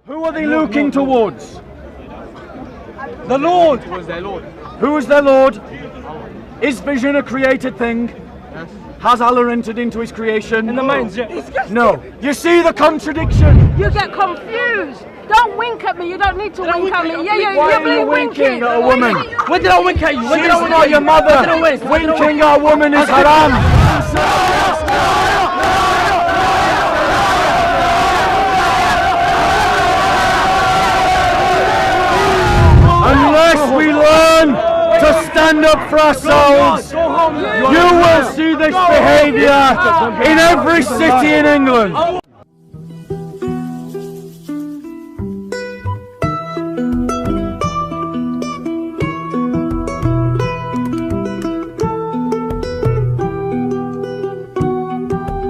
Who are they looking towards? The Lord was their Lord. Who is their Lord? Is vision a created thing? Yes. Has Allah entered into his creation? In the minds, yeah. No. You see the contradiction? You get confused. Don't wink at me. You don't need to wink at me. Why are you winking at a woman? When did I wink at you? When did I She's wink not at your you? mother. When did I wink? Winking at a woman is haram. Unless we learn to stand up for ourselves, you will see this behaviour in every city in England.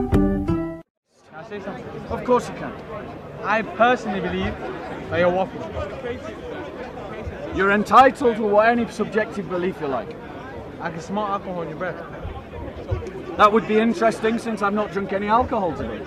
Can I say something? Of course you can. I personally believe that you're waffling. You're entitled to any subjective belief you like. I can smell alcohol in your breath. That would be interesting since I've not drunk any alcohol today.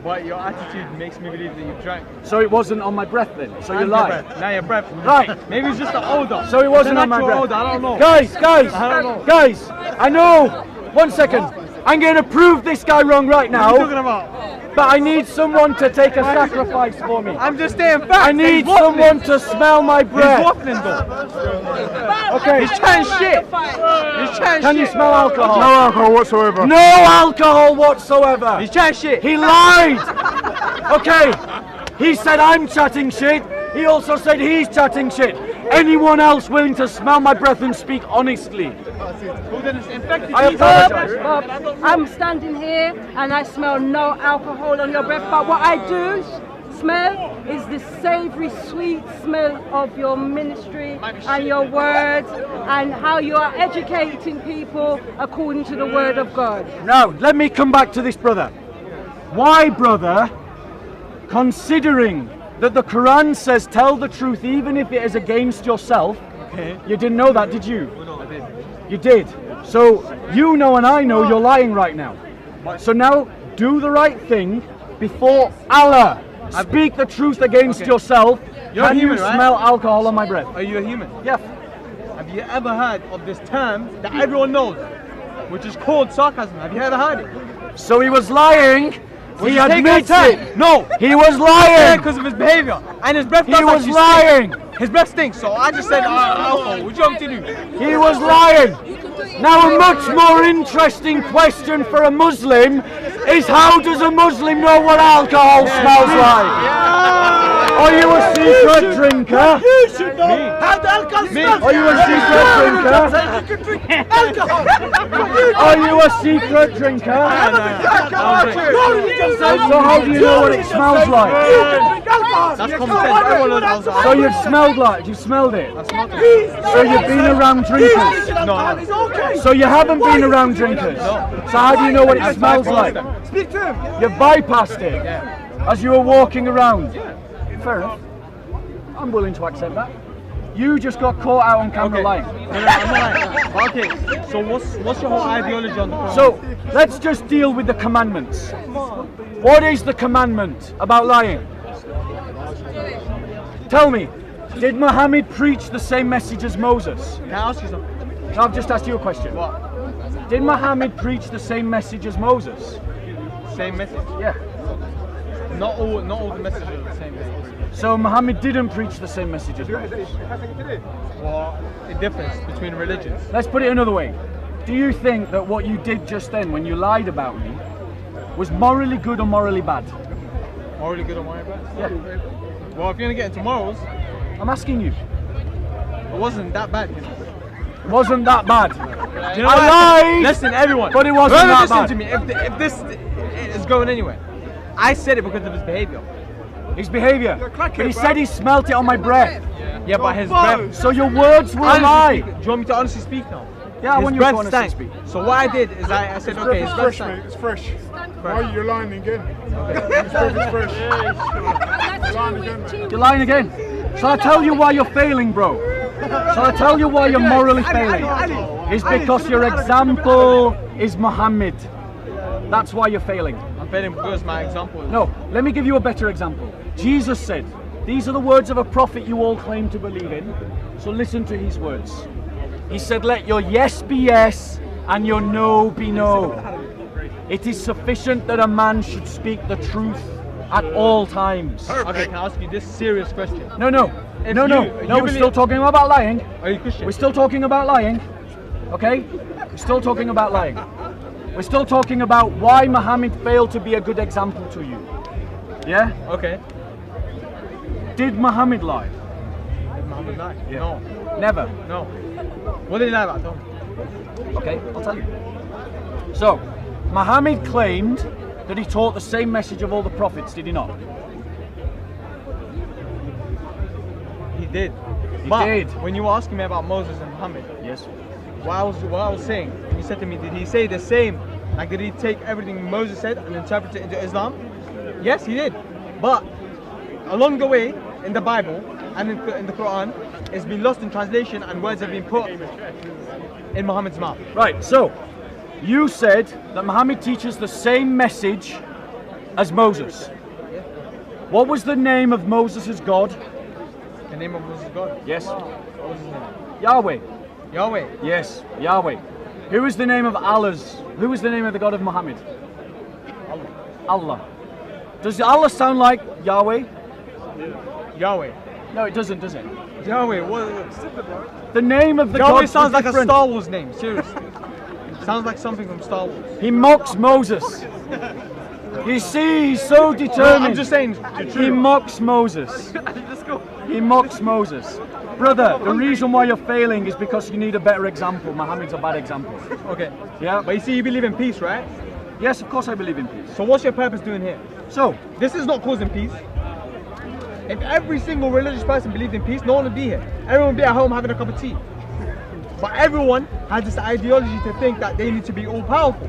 But your attitude makes me believe that you've drank. So it wasn't on my breath then. So you And lied. your breath. Now your breath. Right. Maybe it's just the odor. So it wasn't It's on my the breath. natural odor, I don't know. Guys, I don't know. guys, I know. 1 second. I'm going to prove this guy wrong right What are you talking now. about? But I need someone to take a sacrifice for me. I'm just staying back. I need someone to smell my He's breath. waffling though. Okay. He's chatting shit. He's chatting Can you shit. smell alcohol? No alcohol whatsoever. No alcohol whatsoever. He's chatting shit. He lied! Okay, he said I'm chatting shit. He also said he's chatting shit. Anyone else willing to smell my breath and speak honestly? Who did this infected I people? apologize. I'm standing here and I smell no alcohol on your breath, but what I do smell is the savoury, sweet smell of your ministry and your words and how you are educating people according to the word of God. Now, let me come back to this, brother. Why, brother, considering that the Quran says tell the truth even if it is against yourself, you didn't know that, did you? I did. You did. So you know and I know you're lying right now. So now do the right thing before Allah. Speak the truth against yourself. You're Can human, you right? smell alcohol on my breath? Are you a human? Yeah. Have you ever heard of this term that everyone knows, which is called sarcasm? Have you ever heard it? So he was lying. Was He he taking admits a it. No, he was lying. Because of his behavior. And his breath He does was actually lying. stink. His breath stinks, so I just said alcohol. What do you want me to do? He was lying. Now a much more interesting question for a Muslim is how does a Muslim know what alcohol smells like? Are you a secret drinker? You should know how the alcohol smells. Are you a secret drinker? Are you a secret drinker? So how do you know what it smells like? That's common sense. Everyone knows So you've smelled it. So you've been around drinkers. No. So you haven't been around drinkers. So how do you know what it smells like? Speak to him. You bypassed it as you were walking around. Fair enough. I'm willing to accept that. You just got caught out on camera lying. No, I'm not lying. Okay, so what's your whole ideology on the Quran? So let's just deal with the commandments. What is the commandment about lying? Tell me, did Muhammad preach the same message as Moses? Can I ask you something? So I've just asked you a question. What? Did Muhammad preach the same message as Moses? Same message? Yeah. Not all the messages are the same message. So Muhammad didn't preach the same message as Moses. Well, the difference between religions. Let's put it another way. Do you think that what you did just then when you lied about me was morally good or morally bad? Morally good or morally bad? Yeah. Well, if you're gonna get into morals, I'm asking you. it wasn't that bad. It wasn't that bad. Do you know I what? lied! Listen, everyone. But it wasn't Whoever that listen bad. to me. If this is going anywhere, I said it because of his behavior. His behaviour. But he said he smelt it on my breath. Yeah, but his breath. So your words were a Honestly lie. speaking, do you want me to honestly speak now? Yeah, I His want you to breath honestly stank. speak. So what I did is I said, okay, his It's breath fresh, stank. mate. It's fresh. Why are you lying again? It's fresh. You're lying again, mate. You're lying again. Shall I tell you why you're failing, bro? Shall I tell you why you're morally failing? It's because your example is Muhammad. That's why you're failing. I'm failing because my example is... No, let me give you a better example. Jesus said, These are the words of a prophet you all claim to believe in. So listen to his words. He said, let your yes be yes and your no be no. It is sufficient that a man should speak the truth at all times. Okay, can I ask you this serious question? No, we're still talking about lying. Are you Christian? We're still talking about lying. Okay? We're still talking about lying. We're still talking about why Muhammad failed to be a good example to you. Yeah? Okay. Did Muhammad lie? Did Muhammad lie? Yeah. No. Never. No. What did he lie about? Tell me. Okay, I'll tell you. So, Muhammad claimed that he taught the same message of all the prophets, did he not? He did. He But did. when you were asking me about Moses and Muhammad, Yes. what I was saying, you said to me, did he say the same? Like, did he take everything Moses said and interpret it into Islam? Yes, he did. But along the way, in the Bible and in the Quran, it's been lost in translation and words have been put in Muhammad's mouth. Right, so you said that Muhammad teaches the same message as Moses. What was the name of Moses' God? The name of Moses' God? Yes. What was his name? Yahweh. Yahweh. Yes, Yahweh. Who is the name of Allah's? Who is the name of the God of Muhammad? Allah. Does Allah sound like Yahweh? Yahweh. No, it doesn't, does it? Yahweh. What? The name of the Yahweh God sounds like a different. Star Wars name. Seriously. Sounds like something from Star Wars. He mocks Moses. You see, he's so No, determined. I'm just saying. He mocks Moses. He mocks Moses. Brother, the reason why you're failing is because you need a better example. Muhammad's a bad example. Okay. Yeah? But you see, you believe in peace, right? Yes, of course I believe in peace. So what's your purpose doing here? So, This is not causing peace. If every single religious person believed in peace, no one would be here. Everyone would be at home having a cup of tea. But everyone has this ideology to think that they need to be all powerful.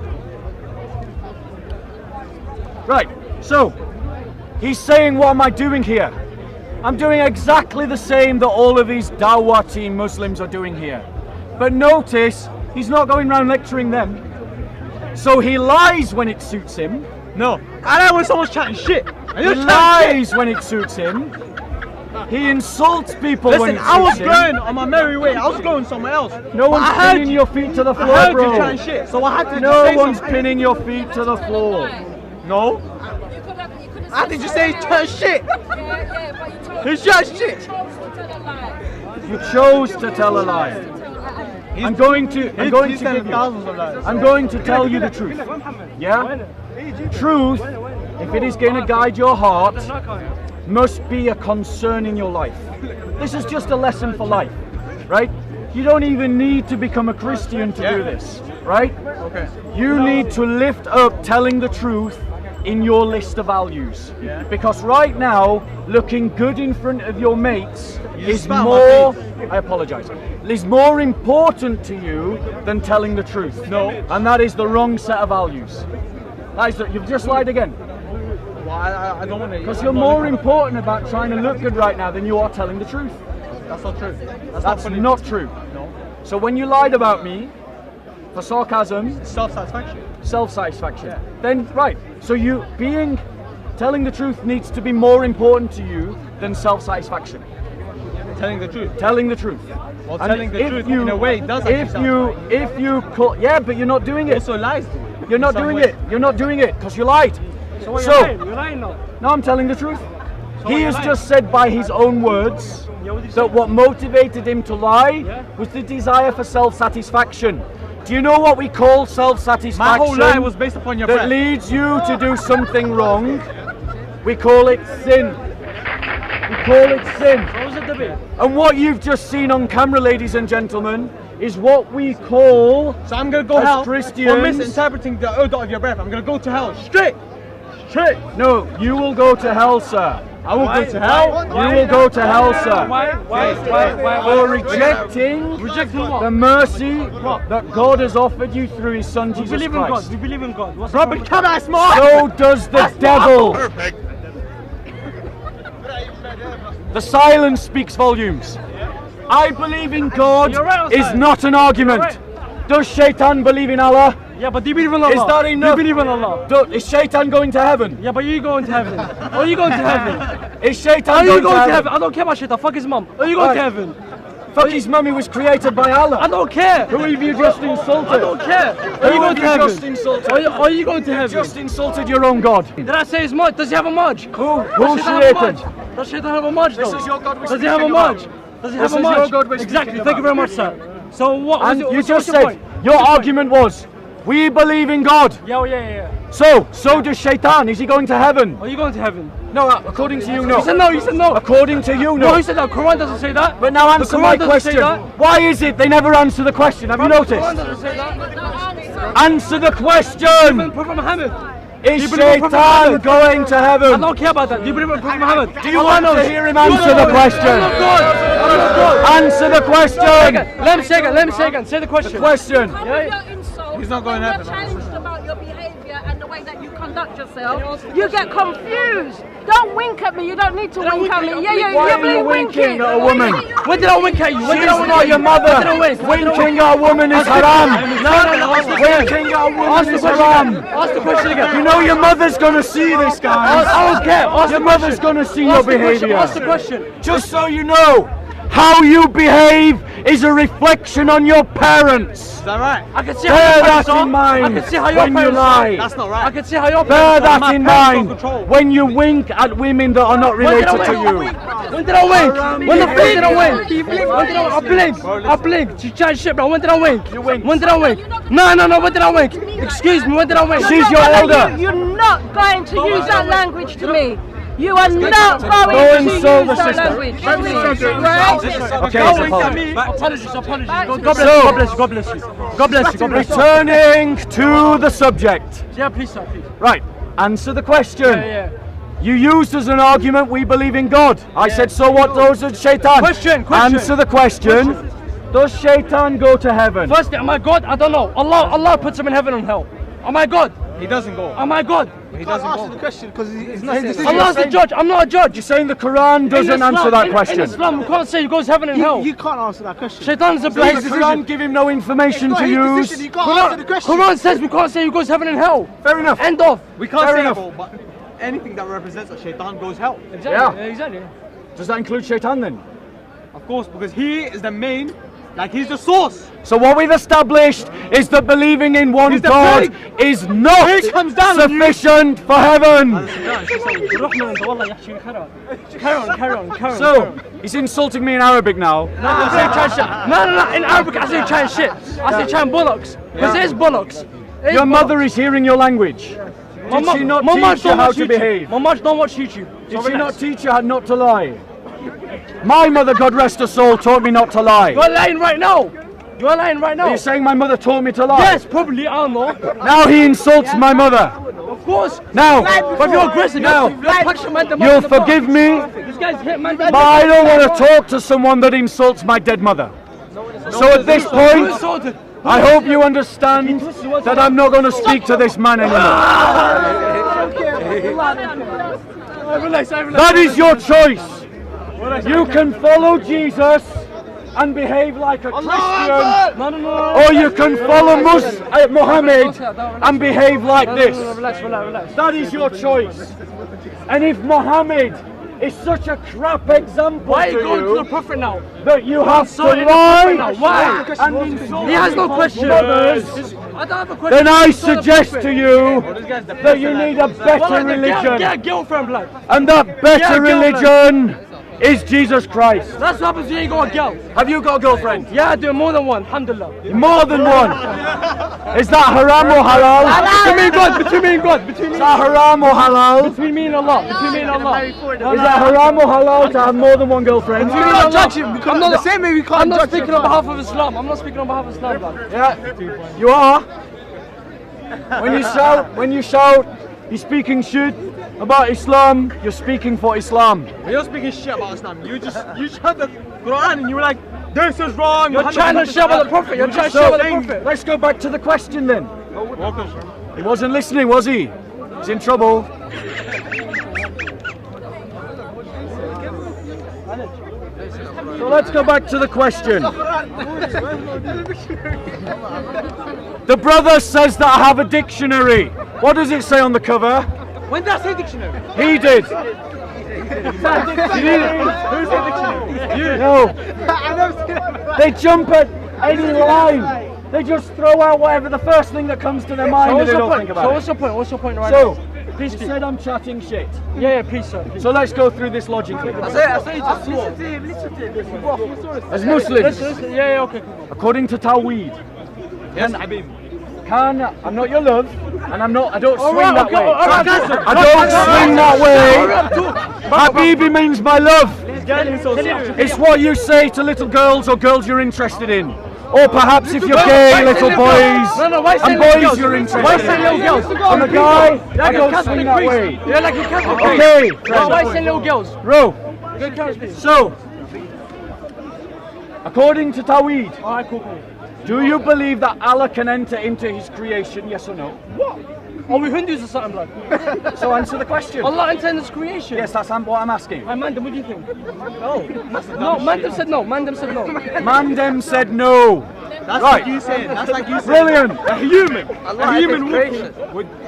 right, so, he's saying, what am I doing here? I'm doing exactly the same that all of these Dawah team Muslims are doing here. But notice, he's not going around lecturing them. So he lies when it suits him. No. I like when someone's chatting shit. And He you're chatting lies when it suits him. He insults people shit. when Listen, it I was suits him. going on my merry way. I was going somewhere else. No But one's I heard pinning you. your feet to the I floor, heard bro. you chatting shit. So I had to just No say one's something. pinning your feet to the floor. No. I did just say chatting shit. Yeah, but you told He's chatting shit. You chose to tell a lie. I'm going to He's give telling you. thousands of lies. I'm going to tell you the truth. Yeah? Truth, if it is going to guide your heart, must be a concern in your life. This is just a lesson for life, right? You don't even need to become a Christian to do this, right? Okay. You need to lift up telling the truth in your list of values. Yeah. Because right now, looking good in front of your mates is spat on more, my I apologise, is more important to you than telling the truth. No. And that is the wrong set of values. That is you've just lied again. Well, I don't want to. Because you're more important about trying to look good right now than you are telling the truth. That's not true. That's fully not true. No. So when you lied about me, for sarcasm, Self-satisfaction. self-satisfaction, Yeah. then right, so telling the truth needs to be more important to you than self-satisfaction. Telling the truth. Telling the truth. Well, And telling the if truth you- in a way does actually yeah, but you're not doing it. also lies. You're not in some doing way. it. You're not doing it because you lied. So So- you're lying. You're lying now. No, I'm telling the truth. He you're has lying. just said by his own words Yeah, what did you that say? what motivated him to lie Yeah. was the desire for self-satisfaction. Do you know what we call self-satisfaction? My whole lie was based upon your that breath. leads you to do something wrong. We call it sin. We call it sin. What was the debate? And what you've just seen on camera, ladies and gentlemen, is what we call So I'm gonna go as hell Christians- for misinterpreting the odor of your breath. I'm gonna go to hell straight. Straight. No, you will go to hell, sir. I will go to hell. You will go to hell, sir. Why? For rejecting the mercy that God has offered you through His Son We Jesus believe in God. Christ. We believe in God. What's Bro, but come on, smart. So does the devil. The silence speaks volumes. I believe in God You're right, is Osman. not an argument. You're Does Shaitan believe in Allah? Yeah, but do you believe in Allah? Is that enough? Do you believe in Allah? Is Shaitan going to heaven? Yeah, but you going to heaven. Are you going to heaven? Is Shaitan Are you going to heaven? I don't care about Shaitan. Fuck his mum. Are you going to heaven? Fuck his mummy was created by Allah. I don't care. Who have you just insulted? I don't care. Are you going to heaven? Just insulted? Are you going to heaven? Just insulted your own God. Did I say his mud? Does he have a mudge? Who's Shaitan? Does Shaitan have a mudge though? This is your God. Does he have a mudge? Does he have a This is mudge? your God we're Exactly. speaking Thank you about. very much, sir. So what was And it? you what's just your said point? your argument was we believe in God. Yeah. So does Shaitan. Is he going to heaven? Are you going to heaven? No, according to you, no. You said no. You said no. According to you, No, no. he said that. Quran doesn't say that. But now answer The my Quran doesn't say question. that. Why is it they never answer the question? Have you The Quran noticed? doesn't say that. Answer the question. Prophet Muhammad. Is you believe in Prophet Shaitan Muhammad? going to I heaven? don't care about that. Do you believe in Prophet Muhammad? Do you want to hear him answer the question? I'm not God. I'm not God. Answer the question. Let me say again. Say the question. Question. He's not going to When heaven. you're challenged about your behaviour and the way that you conduct yourself, you get confused. Don't wink at me. You don't need to wink at me. Yeah, Why you're are you being winking winky. at a woman? When did I wink at you? When She's did I wink not at your you? mother. When did I wink? Winking at a woman is haram. No. Winking at a woman is haram. Ask the question again. You know your mother's gonna see this, guys. I don't care. Ask Your the mother's question. gonna see your Ask the question. behaviour. Ask the question. Just so you know, how you behave is a reflection on your parents. Is that right? I can see how Bear your parents that are. in mind I can see how your when you parents lie. are. That's not right. I can see how your Bear parents are. that in mind when you wink at women that are not related to you. When did I wink? When the fuck did I wink? When did I blink? I blinked. You chat shit, bro. When did I wink? You winked. When did I wink? No. When did I wink? Excuse me. When did I wink? She's your elder. You're not going to use that language to me. You are not Go going and to solve use the that system. language. Right? Okay, Don't so wink at me. Apologies. God bless you. returning to the subject. Yeah, please, sir, please. Right, answer the question. Yeah. You used as an argument, we believe in God. I said, so what does Shaitan? Question. Answer the question. Does Shaitan go to heaven? Firstly, am I God? I don't know. Allah puts him in heaven and hell. Am I God? He doesn't go. Am I God? He doesn't Answer go. the question because it's not saying Allah's the judge. I'm not a judge. You're saying the Quran doesn't In Islam- answer that in question. Islam, we can't say he goes heaven and hell. You can't answer that question. Shaitan's a Does black the Quran give him no information to His use? decision, he can't answer the question. Quran says we can't say he goes heaven and hell. Fair enough. End of. We can't Fair say enough. that, but anything that represents a shaitan goes hell. Exactly. Exactly. Does that include Shaitan then? Of course, because he is the main, like he's the source. So what we've established is that believing in one He's the God pig. is not Pig comes down on you. sufficient for heaven. Carry on. So he's insulting me in Arabic now. I'm saying Chan shit. No. In Arabic, I say Chan shit. I say Chan bollocks. Because it is bollocks. It is Your bollocks. mother is hearing your language. Did she not my mum teach you don't how watch to YouTube. behave? My mum don't watch YouTube. Did she not teach you how not to lie? My mother, God rest her soul, taught me not to lie. You're lying right now. You're lying right now. Are you saying my mother taught me to lie? Yes, probably. I don't know. Now he insults my mother. Of course. Now, But you're aggressive. No. You're punching man. you'll forgive me, This guy's hit man. but I don't want to talk to someone that insults my dead mother. So at this point, Assaulted. I hope you understand that I'm not going to speak to this man anymore. Relax. That is your choice. You can follow Jesus and behave like a Christian, No. or you can follow Muhammad and behave like this. Relax. That is your choice. And if Muhammad is such a crap example Why are to you going to the you Prophet now? that you have to Sorry, the Prophet now. lie Why? and insult He has no question. mothers, I don't have a question. then I It's not the suggest Prophet. to you that you need a better Get religion. a girlfriend, blood. And that better religion is Jesus Christ. That's what happens when you ain't got a girl. Have you got a girlfriend? Yeah, I do more than one. Alhamdulillah. More than one. Is that haram or halal? Between me and God. Between me and God. Between me Is that haram or halal? Between me and Allah. Between me and Allah. Is that haram or halal to have more than one girlfriend? Between me and Allah. I'm not the same way we can't I'm not judge speaking on behalf of Islam. I'm not speaking on behalf of Islam, blood. Yeah, you are. When you shout, you're speaking shit about Islam, you're speaking for Islam. When you're speaking shit about Islam, you shut the Quran and you were like, this is wrong. You're trying to share about the Prophet. You're trying to share about the Prophet. Let's go back to the question then. He wasn't listening, was he? He's in trouble. So let's go back to the question. The brother says that I have a dictionary. What does it say on the cover? When did I say dictionary? He did. Who's the dictionary? You. No. They jump at any line. They just throw out whatever the first thing that comes to their mind and they don't think about it. what's your point? What's your point right So, now? Please you speak. said I'm chatting shit. Yeah, please, sir. Please. So let's go through this logically. I say you just swore. As Muslims, Yeah, okay, cool. according to Tawheed, Yes, Habib. I'm not your love, and I don't swing right, that okay, way. all right, I don't swing that way. Habibi means my love. It's what you say to little girls or girls you're interested in. Or perhaps if you're gay, little boys, and boys you're interested Why say little in. girls? I'm a guy, I don't swing that way. You're like a Catholic Okay, Why say little girls? bro. Good girls, please. So, according to Tawheed, Alright, cool. do you believe that Allah can enter into His creation? Yes or no? What? Are we Hindus or something, like? So answer the question. Allah intended his creation. Yes, that's what I'm asking. Hey, Mandem, what do you think? No. No, Mandem said no. Mandem said no. Mandem said no. That's Right. like you said. That's like you said. Brilliant. A human walking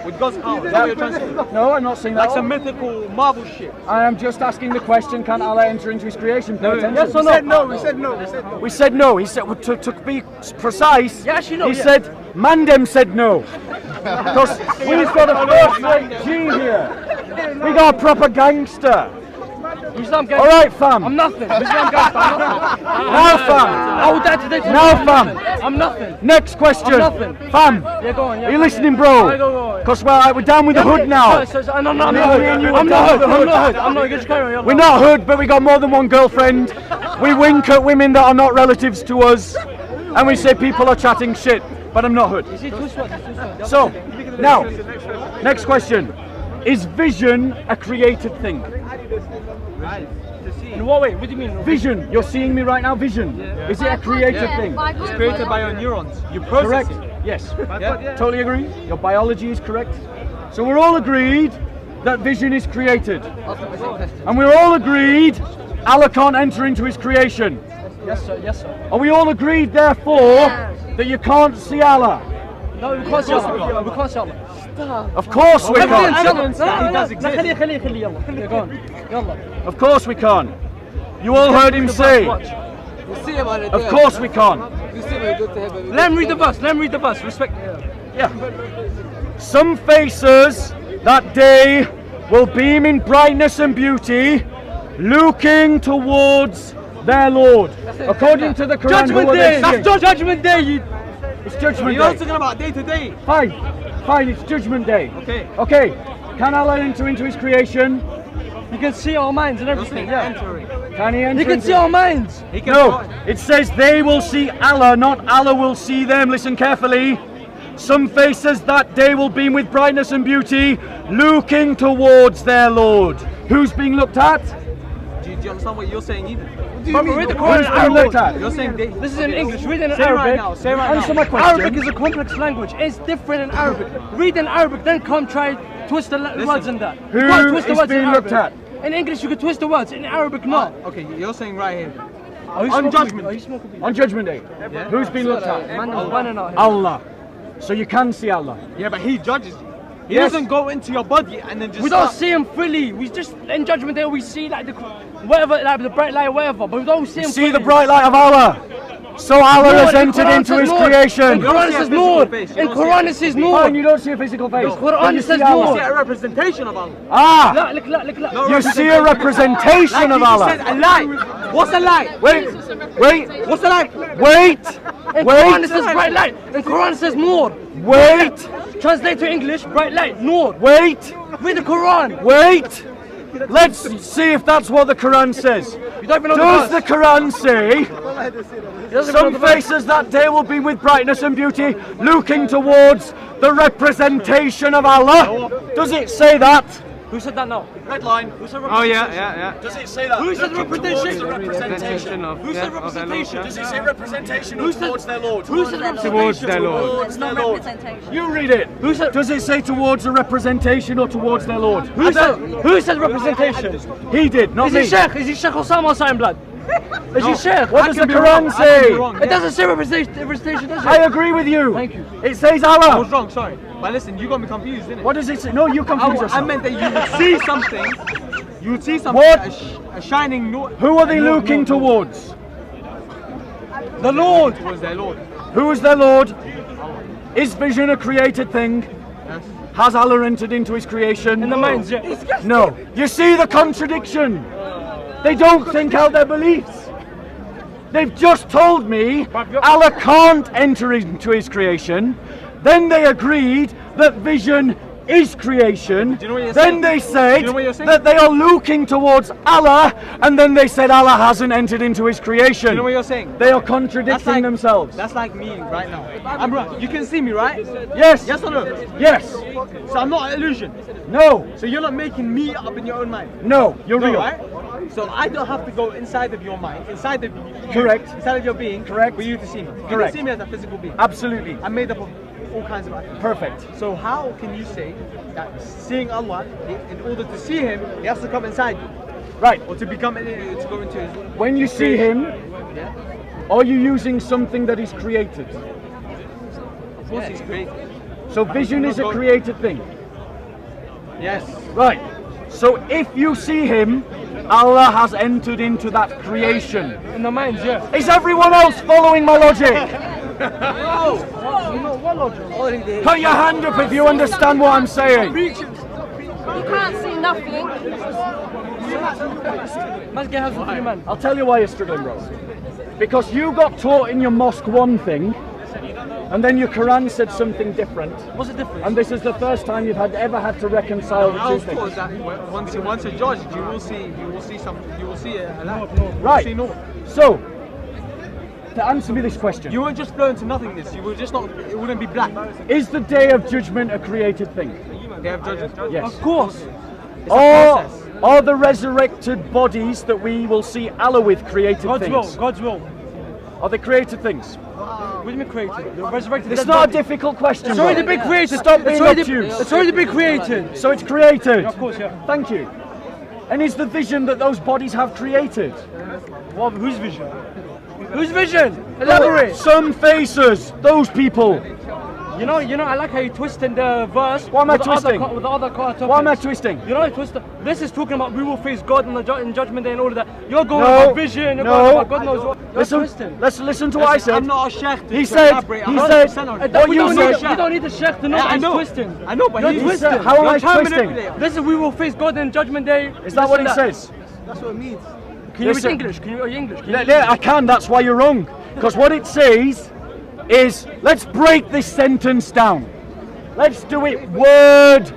with God's power. That's what you're trying to say. No, I'm not saying that. Like some mythical Marvel shit. I am just asking the question, can Allah enter into His creation? Pay attention. Yes or no? We said no. We said no. We said no. He said, to be precise, Yeah, actually, no, he yeah. said, Mandem said no. Because we've got a first-rate G here. We got a proper gangster. Islam gang. All right, fam. I'm nothing. Islam gang. I'm nothing. Now, fam. I would die today. Now, fam. I'm nothing. Next question. I'm nothing. Fam. Yeah, go on. Yeah, Are you listening, Alright, bro? go. Because we're down with the hood now. No, I'm not Me hood. and you I'm are not hood. down I'm with the not hood. I'm not. Just carry on. We're not hood, but we got more than one girlfriend. We wink at women that are not relatives to us. And we say people are chatting shit. But I'm not hood. Is it too sweat? It's too sweat. So, now, next question. Is vision a created thing? In what way? What do you mean? Vision. You're seeing me right now, vision. Is it a created thing? It's created by your neurons. You process Correct? it. Yes. Yeah. Totally agree. Your biology is correct. So we're all agreed that vision is created. And we're all agreed Allah can't enter into His creation. Yes, sir. Yes, sir. Are we all agreed, therefore, that you can't see Allah? No, we can't see Allah. We can't see Allah. Of course we can't. Evidence that He does exist. خليه يلا. Yeah, go on. يلا. Of course we can't. You all heard him say, of course we can't. Let him read the verse. Let him read the verse. Respect. Yeah. Some faces that day will beam in brightness and beauty, looking towards their Lord. According to the Quran, Judgment who are Day. they seeing? That's Judgment Day. You. It's Judgment You're Day. talking about day to day. Fine, it's Judgment Day. Okay. Okay, can Allah enter into His creation? You can see our minds and everything. Yeah. Entering. Can He enter You can into see our minds. He can No, it says they will see Allah, not Allah will see them. Listen carefully. Some faces that day will beam with brightness and beauty, looking towards their Lord. Who's being looked at? Do you understand what you're saying even? But read the Quran Who's in being looked Arabic. at? You're saying day. This is in English. Read in Say it right Arabic. now. Say it right Answer now. my question. Arabic is a complex language. It's different in Arabic. Read in Arabic, then come try twist the words in that. Who You can't twist the is words in being looked Arabic. In English, you can twist the words. In Arabic, no. Okay, you're saying right here. Are you On smoking judgment. weed? Are you smoking weed? On Judgment Day. Who's being looked at? Man is burning out here. Allah. So you can see Allah. Yeah, but He judges you. He Yes. doesn't go into your body and then just We don't start- see him fully. We just in Judgment Day we see like the whatever, like the bright light, whatever. But we don't see him. See fully. the bright light of Allah. So Allah has in entered Quran into says His Lord. creation. In Quran see a says physical Lord. face. You In don't see a Quran it says Fine, Lord. you don't see a physical face. Quran but you says see Allah. Lord. See a representation of Allah. Ah, لا لك لا لك لا. No, you see a representation of You said Allah. a light. What's a light? Wait, What's a light? wait, In Quran it wait, says bright light. In Quran it says Noor. wait, Translate to English, bright light, Noor. wait, Read the Quran. wait. Let's see if that's what the Quran says. You don't even know Does the the verse. Quran say You don't even know some the verse. faces that day will be with brightness and beauty, looking towards the representation of Allah? Does it say that? Who said that now? Red line. Who said Oh yeah. Does it say that? Who said Looking representation? towards the representation? Who said representation? Does it say representation or Who said- towards their Lord? Who said representation? Towards their Lord. Towards their Not Lord. representation. You read it. Who said- Does it say towards a representation or towards their Lord? Who said representation? He did, not Is me. he Sheikh? Is he Sheikh Osama or something, blood? Is he Sheikh? What does the can be Quran wrong, I can say? be wrong. It doesn't say representation, does it? I agree with you. Thank you. It says I was Allah. wrong, sorry. But listen, you got me confused, didn't it? What does it say? No, you confuse I yourself. meant that you would see something. You would see something. What? A shining no. Who are they looking towards? The Lord was their Lord. Who is their Lord? Is vision a created thing? Yes. Has Allah entered into his creation? In the minds, yeah. No. You see the contradiction? They don't think out their beliefs. They've just told me Allah can't enter into his creation. Then they agreed that vision is creation. Do you know what you're Then saying? they Do said you know what you're saying? that they are looking towards Allah, and then they said Allah hasn't entered into his creation. You know what you're saying? They are contradicting themselves. That's like me right now. I'm right. You can see me, right? Yes. Yes or no? Yes. So I'm not an illusion. No. So you're not making me up in your own mind. No. You're No, real. right? So I don't have to go inside of your mind, inside of you, Correct. inside of your being, Correct. for you to see me. You Correct. can see me as a physical being. Absolutely. I'm made up of all kinds of atoms. Perfect. So how can you say that seeing Allah, in order to see Him, He has to come inside you, Right. or to become, to go into His? When you see him, Yeah. are you using something that is created? Of course, He's created. So vision is a created thing. Yes. Right. So if you see him, Allah has entered into that creation. In the minds, yeah. Is everyone else following my logic? Put your hand up if you understand what I'm saying. You can't see nothing. Man's get hands with you, man. I'll tell you why you're struggling, bro. Because you got taught in your mosque one thing, and then your Quran said something different. What's the difference? And this is the first time you've ever had to reconcile the I two was taught things. that once you're judged, you will see something. You will see a light. You will Right. see no. So, to answer me this question, You won't just flow into nothingness. You will just not. It wouldn't be black. is the Day of Judgment a created thing? They have judgment. Yes. Of course. Are the resurrected bodies that we will see Allah with created God's things? will. God's will. Are they created things? What do you mean created? The resurrected. It's dead not a body. difficult question. It's already bro. been created. Stop being obtuse. It's already been created. So it's created. Of course, yeah. Thank you. And is the vision that those bodies have created? What? Whose vision? Whose vision? Elaborate. Some faces, those people. You know, I like how you twisted the verse. What am I with the other twisting? with the other topics. Why am I twisting? You know, I twist. This is talking about we will face God in the in judgment day and all of that. You're going No, about vision. You're no. going about God knows what. You're Listen, twisting. let's listen to what I said. I'm not a sheikh to He said, elaborate. he 100% said, on Uh, it. what we you don't said. need, you don't need the sheikh to know Yeah, that I he's know. twisting. I know, but You're he's twisting. How am You're I trying to twisting? manipulate. This is we will face God in judgment day. Is that what he Listen to says? That's what it means. Can you read Listen. English? Are you English? Can you Yeah, I can, that's why you're wrong. Because what it says is, let's break this sentence down. Let's do it word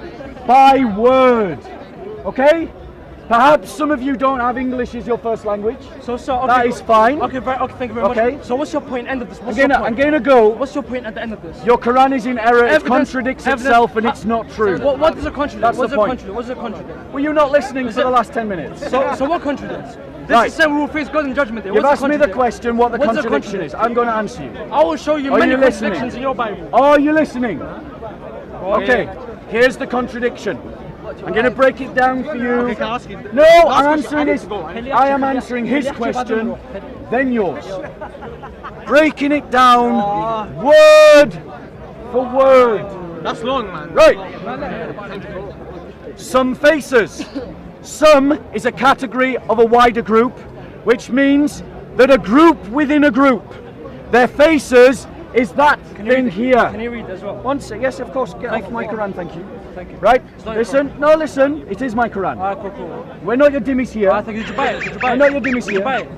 by word. Okay? Perhaps some of you don't have English as your first language. So, okay, That is fine. Okay, okay, thank you very Okay. much. So, what's your point? End of this. What's I'm your point? gonna go. What's your point at the end of this? Your Quran is in error, it Evidence- contradicts evidence- itself, and it's not true. What does it contradict? That's What's the it point. contradict? What's it contradict? Were you not listening for the last 10 minutes? So what contradicts? This Right. is saying we will face God in judgment day. You've What's asked me the contradict? question what the What's the contradiction is. I'm going to answer you. I will show you Are many you listening? contradictions in your Bible. Are you listening? Oh, Okay, yeah. here's the contradiction. I'm going to break it down for you. Okay, can I ask you? No, Last I'm question. answering I need his. to go. I am answering his question, then yours. Breaking it down, word for word. That's long, man. Right. Some faces. Some is a category of a wider group, which means that a group within a group, their faces is that thing here. Can you read as well? One sec, yes, of course. Get off my Quran, thank you. Thank you. Right? It's not your Listen, no, listen. It is my Quran. Alright, cool. We're not your dimmies here. I think did you buy it? Did you buy it? I know your dimmies Did you here. buy it?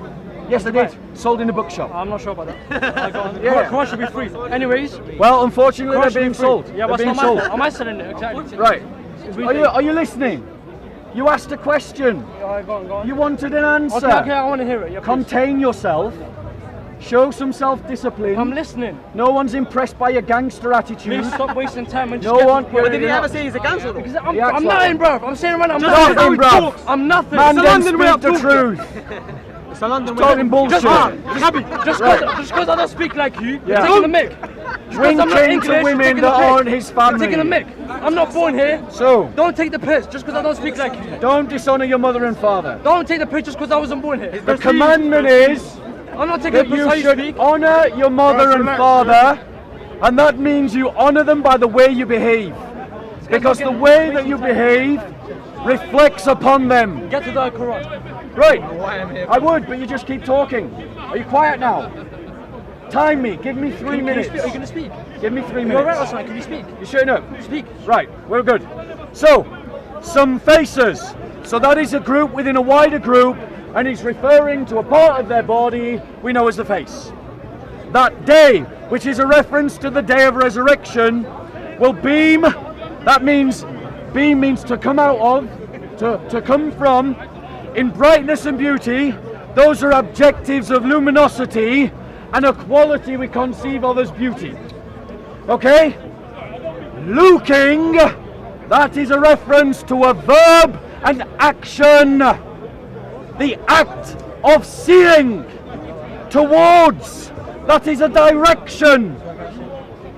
Yes, I did. Sold in a bookshop. I'm not sure about that. Alright, go on. Yeah. Quran should be free. Anyways, Well, unfortunately, Quran they're should be being free. sold. Yeah, but They're it's being not my sold. fault. Am I selling it? Exactly. Right. It's Are you listening? You asked a question. Alright, go on. You wanted an answer. Okay, I want to hear it. Yeah, please. Contain yourself. Show some self-discipline. I'm listening. No one's impressed by your gangster attitude. Please stop wasting time and just No get one. to the point. But did he ever say he's a gangster though? Because He I'm acts nothing, like bro. I'm saying right now, I'm Nothing, nothing. bruv. I'm nothing. Man, It's a then London way speak of the talking. truth. It's a London way. Talking bullshit. Just because I don't speak like you, you're Yeah. taking the mic. Just 'cause I'm not Winking English, to you're women taking that the piss. aren't his You're family. taking the mic. I'm not born here. So, Don't take the piss just because I don't speak like you. don't dishonor your mother and father. Don't take the piss just because I wasn't born here. The commandment is I'm not taking that the piss how you you should speak. honor your mother and relax, father, and that means you honor them by the way you behave. Because the way that you behave reflects upon them. Get to the Quran. Right, Why I'm here? I would, but you just keep talking. Are you quiet now? Time me, give me 3 minutes. Are you going to speak? Give me 3 You're right, minutes. Osman. Can you speak? You shutting up? Speak. Right, we're good. So, some faces. So that is a group within a wider group, and he's referring to a part of their body we know as the face. That day, which is a reference to the day of resurrection, will beam. That means, beam means to come out of, to come from, in brightness and beauty. Those are adjectives of luminosity and a quality we conceive of as beauty. Okay? Looking, that is a reference to a verb and action. The act of seeing towards, that is a direction.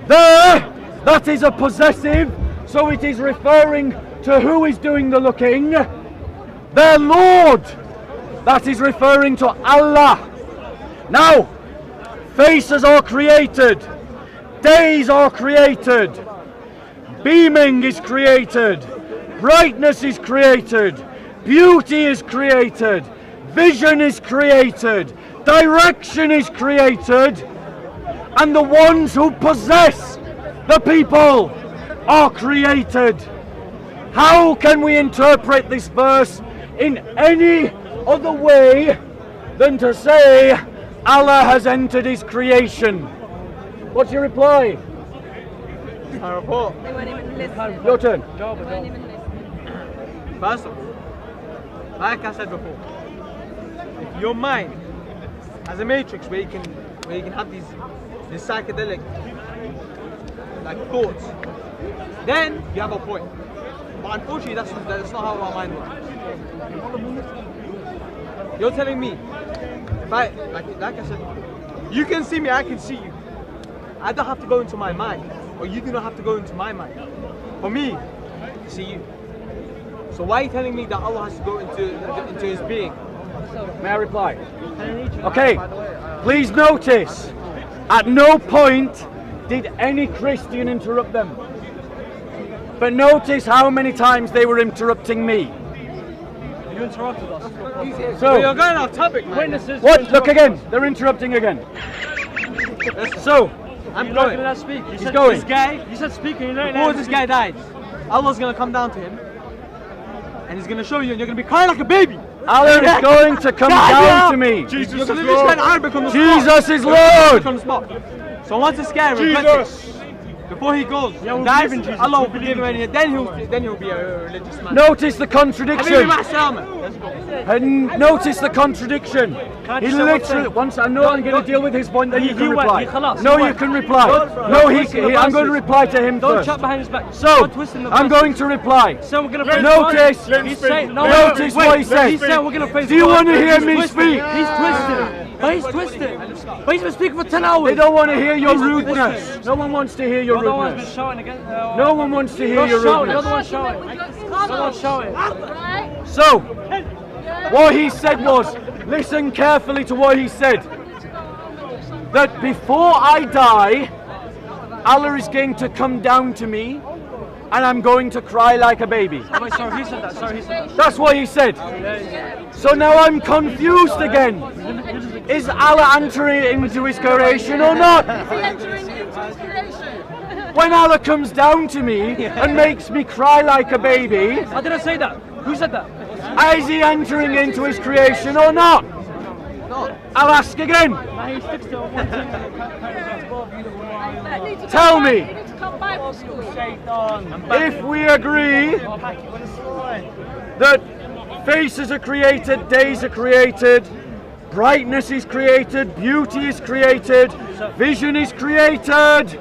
There, that is a possessive, so it is referring to who is doing the looking. Their Lord, that is referring to Allah. Now, faces are created, days are created, beaming is created, brightness is created, beauty is created, vision is created, direction is created, and the ones who possess the people are created. How can we interpret this verse in any other way than to say Allah has entered his creation? What's your reply? I report. They weren't even listening. Your turn. They weren't even listening. First of all, like I said before, if your mind as a matrix where you can have these psychedelic like thoughts, then you have a point. But unfortunately that's not how our mind works. You're telling me if I like I said, you can see me, I can see you. I don't have to go into my mind, or you do not have to go into my mind. For me, to see you. So why are you telling me that Allah has to go into his being? May I reply? Okay, please notice, at no point did any Christian interrupt them. But notice how many times they were interrupting me. You interrupted us. So you're So, going off topic, man. Witnesses. what? Look again, they're interrupting again. So, I'm You're not going. gonna let speak. You said going. this guy. You said speak and you're not Before letting this speak. guy dies, Allah's gonna come down to him and he's gonna show you, and you're gonna be crying like a baby. Allah is going to come down to me. Jesus You're is gonna literally Lord. stand Arabic on the Jesus spot. is Lord. On the spot. So once the scare Jesus. before he goes, Yeah, we dies, believe in Jesus. Allah We will believe forgive in him, and then he'll be a religious man. Notice the Habibi contradiction. ma'as-salama. Let's go. And notice the contradiction. I He just say one literally, thing? once I know I'm going to deal with his point, then you can he went, reply. he khalas, No, he you went. can reply. Don't- No, twist the I'm going to verses. reply to him Don't first. chat behind his back. So, Don't twist in the I'm verses. going to reply. So we're gonna Let face Notice- one. let him He's speak. saying no. Notice what he said. He's saying we're gonna face. Do you one. want to hear He's me twisted. speak? He's twisted. But he's twisted. But he's been speaking for 10 hours. They don't want to hear your He's rudeness. twisted. No one wants to hear your You're the one who's been rudeness. shouting again. No one wants to hear You're your shouting. You're the rudeness. one shouting. You're the one shouting. Right? So, what he said was, listen carefully to what he said. That before I die, Allah is going to come down to me and I'm going to cry like a baby. Wait, sorry, he said that. Sorry, he said that. That's what he said. So now I'm confused again. Is Allah entering into his creation or not? Entering into his creation. When Allah comes down to me and makes me cry like a baby, I didn't say that. Who said that? is he entering into his creation or not? I'll ask again. He sticks to one thing. Tell me. You need to come Bible school. If we agree that faces are created, days are created, brightness is created, beauty is created, vision is created,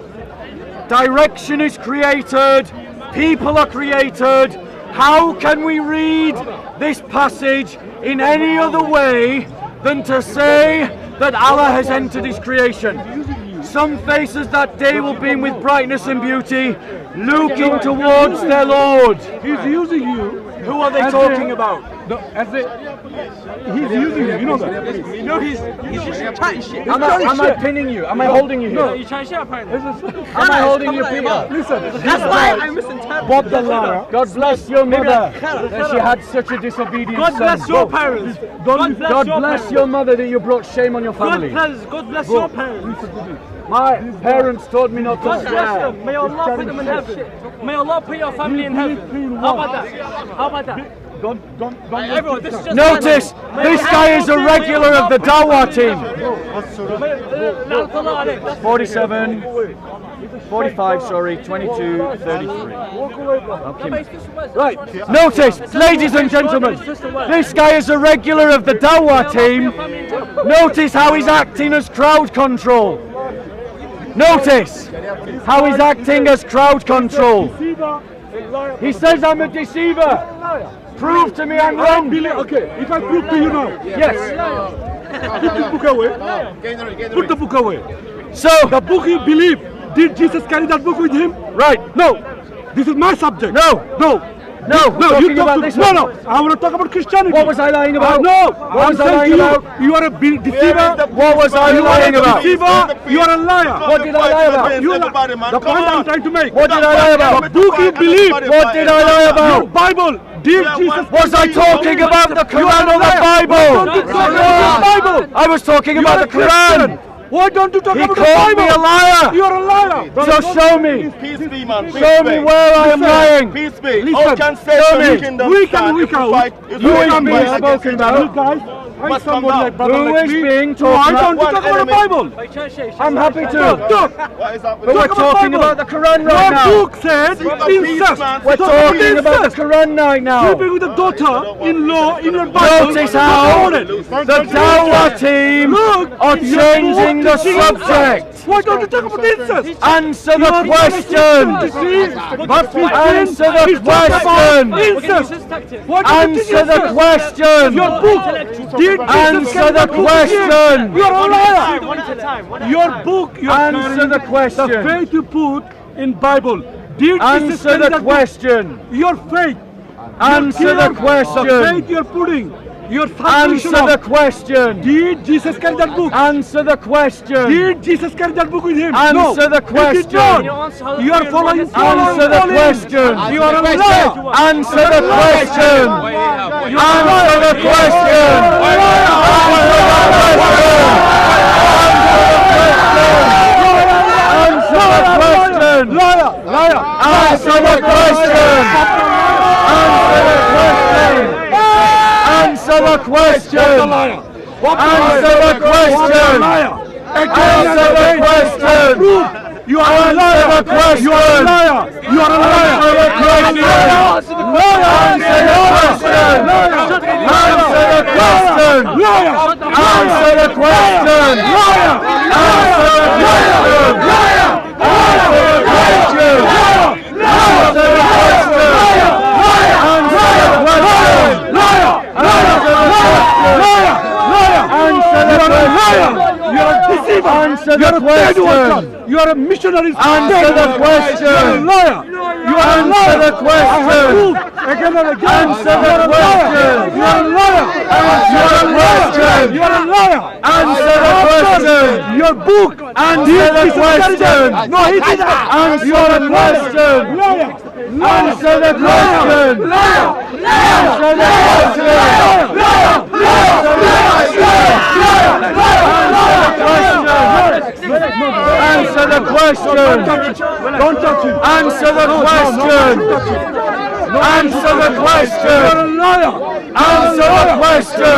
direction is created, people are created. How can we read this passage in any other way than to say that Allah has entered His creation? Some faces that day will beam with brightness and beauty, looking towards their Lord. He's using you. Who are they talking about? He's using you. You know that. You know he's just chatting shit. Am I pinning you? Am I holding you here? No, you're chatting shit apparently. Am I holding you, Peter? Listen. That's why I misinterpreted. Bob the liar. God bless your mother that she had such a disobedient God bless son. your parents. God bless your mother that you brought shame on your family. God bless your parents. My parents told me not to God bless swear. them. May Allah put them in heaven. May Allah put your family in heaven. How about that? How about that? Don't. Everyone, this is just Notice, this guy is a regular of the Dawah team. 47, 45, sorry, 22, 33. Okay. Right, notice, ladies and gentlemen, this guy is a regular of the Dawah team. Notice how he's acting as crowd control. Notice how he's acting as crowd control. He says I'm a deceiver. Prove to me I'm wrong. Okay, if I prove to you now. Yes. Put the book away. Put the book away. So, The book you believe, did Jesus carry that book with him? right, No. This is my subject. no, No. no, we're talking talk about to- this No, one. no. I want to talk about Christianity. What was I lying about? No. What was I saying lying to you, about? You are a deceiver. What was I You are lying a about? deceiver. You are a liar. What did I lie about? You are the point I'm trying to make. What did I lie about? The book you believe. What did I lie Your about? Bible. Did Jesus? Was I talking about the Quran or the Bible? Don't you talk about the Bible? I was talking You about are the a Christian. Quran. Why don't you talk He about the called Bible? me a liar. You are a liar. So show me. Peace be, man. Show me where I am lying. Peace be. Listen, How can show Satan me. kingdom We stand can if we fight? If Who we is fight being against spoken each about? other? You guys, I'm Must come somebody down. like brother Who like is me. being Why talked don't you about? talk about the Bible? I'm happy to. Look, What is that? But we're Talk about talking Bible. about the Quran right Your now. book says incest. man. We're Talk about talking about the incest. Quran right now. Sleeping with a daughter-in-law in your Bible. Notice Talk how about it. the Dawah team Look, are your changing book the is subject. Why don't you talk about incest? Answer the You question. see? But Answer the question. Incest. Why don't you Answer the incest? question. Your book. Did Jesus Answer carry the that book with him? question. You are a liar. One at a time. Your book. You are Answer carrying the question. The faith you put in Bible. Did Jesus Answer carry the that book? question. Your faith. Answer the The question. faith you're putting. Your foundation Answer the of. question. Did Jesus carry that book? Answer the question. Did Jesus carry that book with him? Answer no. the He did question. not. You are following. Answer the question. You are a liar. Answer the question. Answer the question. Answer the question. Liar. Liar. Answer the question. Answer the question. Answer the question. Answer the question. You are a Answer liar. the question. You are a liar. You are a liar. Answer the question. Answer the question. Answer the question. Liar. Answer the question. Liar. Answer the question. Answer the question. Answer the question. Answer the question. Answer the question. You are a deceiver. Answer You are the a bad worker. question. You are a missionary. Answer the question. You are a liar. You are a Answer liar. the question. Again and again. Answer the You are a liar. question. You are a liar. Answer the question. You are a liar. Answer the question. Your book. Answer the question. No, he did that. Answer the question. Liar. Answer the question. Liar. Answer the question. Answer the question. Don't touch him. Answer the question. Answer the You are a question. liar. Answer the question.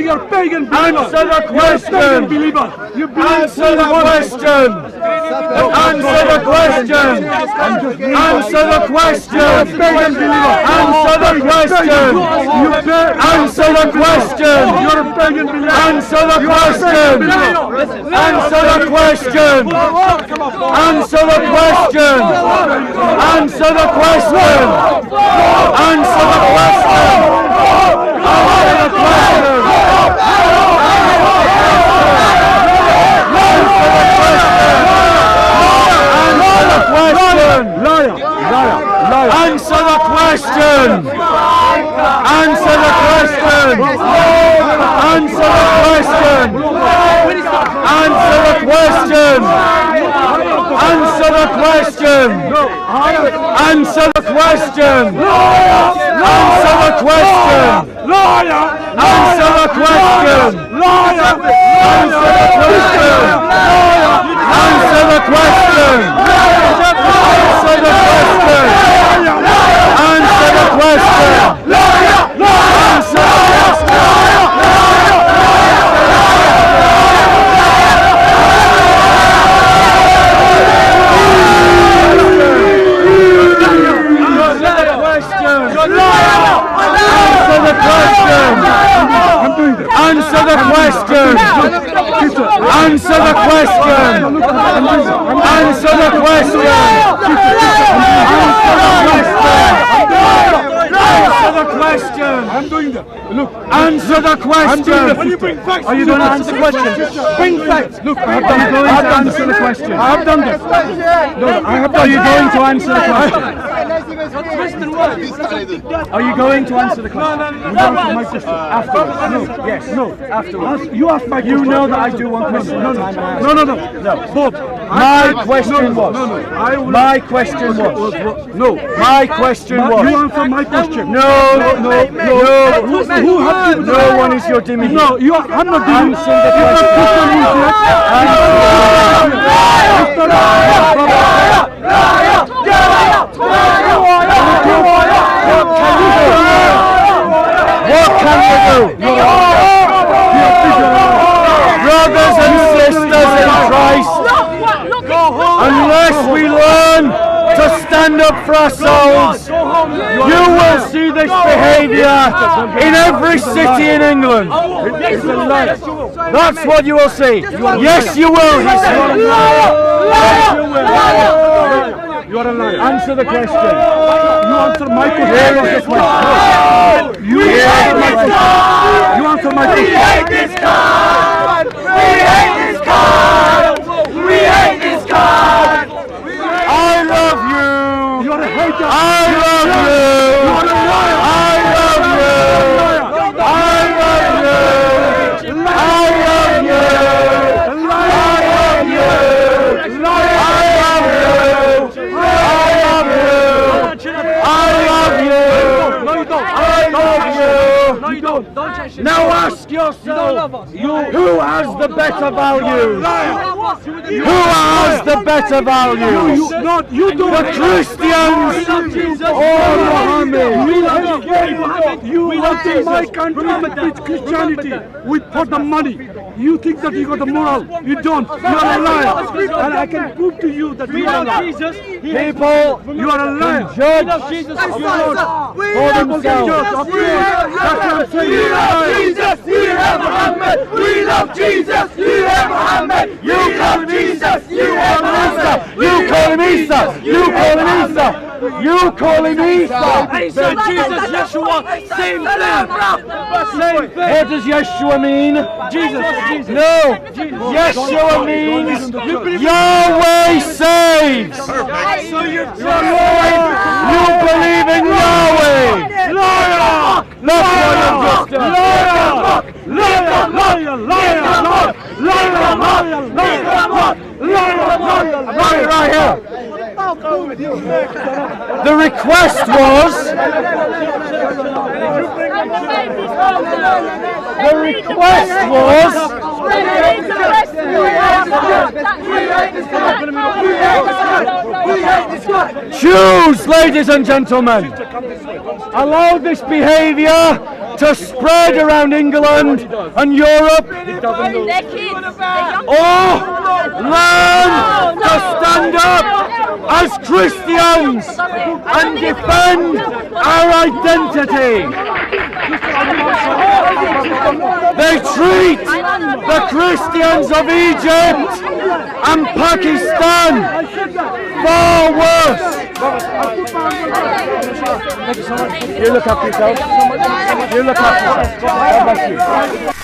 You're a pagan believer. Answer the You're a pagan question. believer. You believe Answer the question. Answer the question. Answer the question. Answer the question. Answer the question. Answer the question. Answer the question. Answer the question. Answer the question. Answer the question. Answer the question. Answer the question! Answer the question! Answer the question! Answer the question! Answer the question! Answer the question! Answer the question! Answer the question! Answer the question! Answer the question! Answer the question! Answer the question! Answer the Answer the question! Answer the question! Answer the question! Answer the question! I'm doing that. Look, answer the question! When you bring facts, are you going to answer the question? Bring facts! Look, I have done going to answer the question. I have done this. No, I have done. Are you going to answer the question? Are you going to answer the question? No. Afterwards. No. Yes. No. Afterwards. You ask my question. You know that I do one question. No. Bob. My question was. My question was. No. My question was. You answer my question. No. Who has you? No one is your dimmy. No. You are. I'm not dimmy. Answer the What can you do? Brothers and sisters in Christ, unless we learn to stand up for ourselves, you will see this behaviour in every city in England. That's what you will see. Yes, you will. Yes, you will. You are a liar. Answer the question. You answer my question. You answer my question. You answer my question. We hate this card. We hate this card. We hate this card. I love you. You are a hater. I love you. You are a liar. I love you. I love you. I love you. Now ask yourself, who has the better values? Who has the better values? You don't. The Christians or Muhammad? You love my country with Christianity. We put the money. You think that you got the moral. You don't. You are a liar. And I can prove to you that you are a liar. People, you are a liar. Judge for themselves. That's what I'm saying. We love Jesus, we have Muhammad. We love Jesus, you have Muhammad. You love Jesus, you have Muhammad. You call him Isa. You call him Isa. You call him Isa. Isa, Jesus, Yeshua, same thing. Same thing. What does Yeshua mean? Jesus. No. Yeshua means Yahweh saves. So you believe in Yahweh. Liar. That's what you've just done. Right here. The request was. Choose, ladies and gentlemen. Allow this behaviour to spread around England and Europe. Their kids, Oh, learn to stand up as Christians and defend our identity. They treat the Christians of Egypt and Pakistan far worse. You look after yourself. You look after yourself. God bless you.